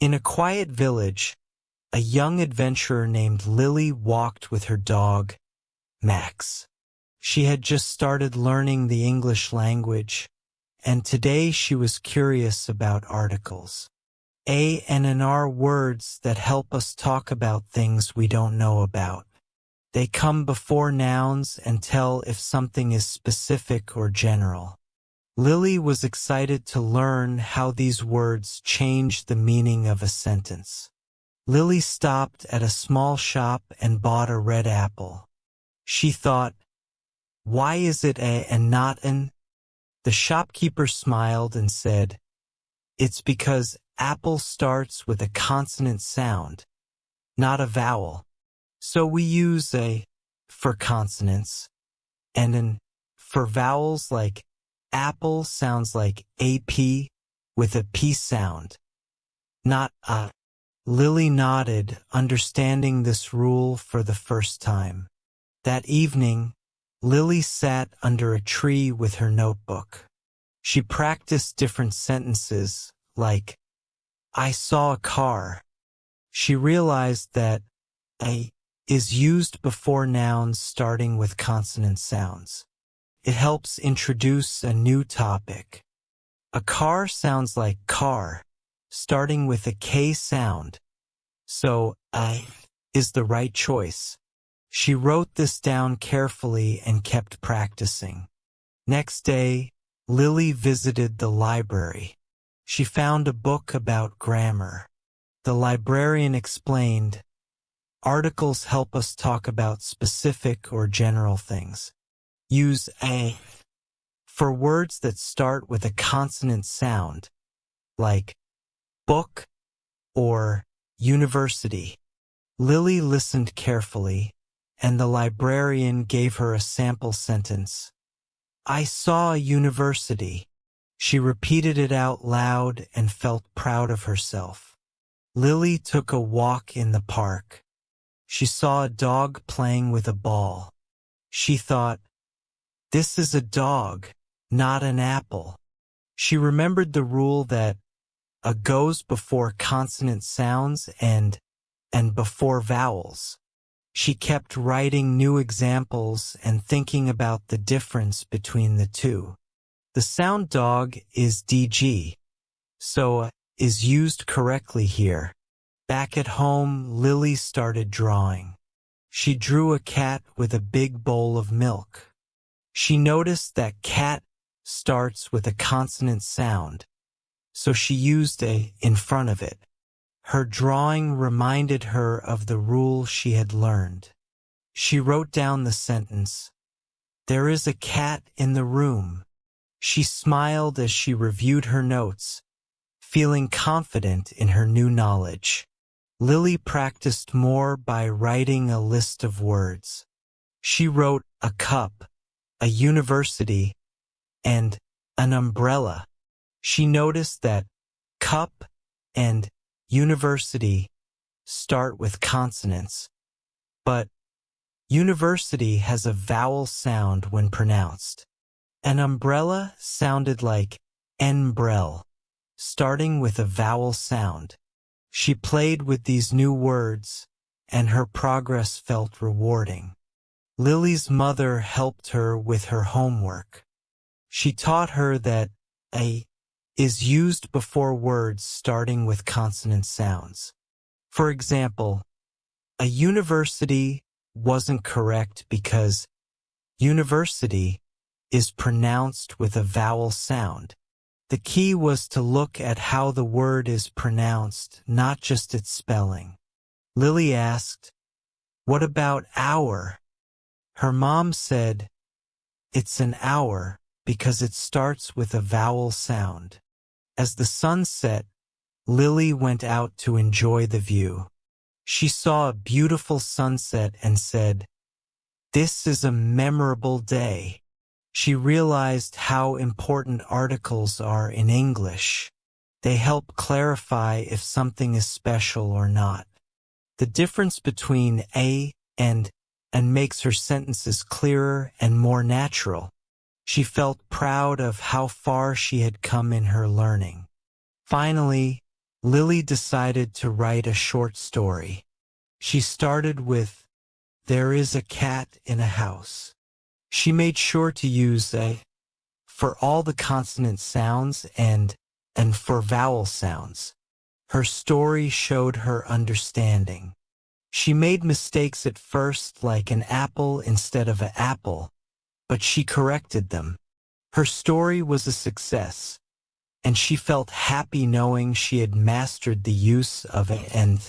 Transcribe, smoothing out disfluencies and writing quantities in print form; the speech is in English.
In a quiet village, a young adventurer named Lily walked with her dog, Max. She had just started learning the English language, and today she was curious about articles. A and N are words that help us talk about things we don't know about. They come before nouns and tell if something is specific or general. Lily was excited to learn how these words change the meaning of a sentence. Lily stopped at a small shop and bought a red apple. She thought, "Why is it a and not an?" The shopkeeper smiled and said, "It's because apple starts with a consonant sound, not a vowel. So we use a for consonants and an for vowels, like apple sounds like AP with a P sound, not a." Lily nodded, understanding this rule for the first time. That evening, Lily sat under a tree with her notebook. She practiced different sentences, like, "I saw a car." She realized that a is used before nouns starting with consonant sounds. It helps introduce a new topic. A car sounds like car, starting with a K sound, so I is the right choice. She wrote this down carefully and kept practicing. Next day, Lily visited the library. She found a book about grammar. The librarian explained, "Articles help us talk about specific or general things. Use a for words that start with a consonant sound, like book or university." Lily listened carefully, and the librarian gave her a sample sentence. "I saw a university." She repeated it out loud and felt proud of herself. Lily took a walk in the park. She saw a dog playing with a ball. She thought, "This is a dog, not an apple." She remembered the rule that a goes before consonant sounds and before vowels. She kept writing new examples and thinking about the difference between the two. The sound dog is DG, so is used correctly here. Back at home, Lily started drawing. She drew a cat with a big bowl of milk. She noticed that cat starts with a consonant sound, so she used a in front of it. Her drawing reminded her of the rule she had learned. She wrote down the sentence, "There is a cat in the room." She smiled as she reviewed her notes, feeling confident in her new knowledge. Lily practiced more by writing a list of words. She wrote a cup, a university, and an umbrella. She noticed that cup and university start with consonants, but university has a vowel sound when pronounced. An umbrella sounded like enbrel, starting with a vowel sound. She played with these new words, and her progress felt rewarding. Lily's mother helped her with her homework. She taught her that a is used before words starting with consonant sounds. For example, a university wasn't correct because university is pronounced with a vowel sound. The key was to look at how the word is pronounced, not just its spelling. Lily asked, "What about hour?" Her mom said, "It's an hour because it starts with a vowel sound." As the sun set, Lily went out to enjoy the view. She saw a beautiful sunset and said, "This is a memorable day." She realized how important articles are in English. They help clarify if something is special or not. The difference between a and makes her sentences clearer and more natural. She felt proud of how far she had come in her learning. Finally, Lily decided to write a short story. She started with, "There is a cat in a house." She made sure to use a for all the consonant sounds and for vowel sounds. Her story showed her understanding. She made mistakes at first, like an apple instead of an apple, but she corrected them. Her story was a success, and she felt happy knowing she had mastered the use of it and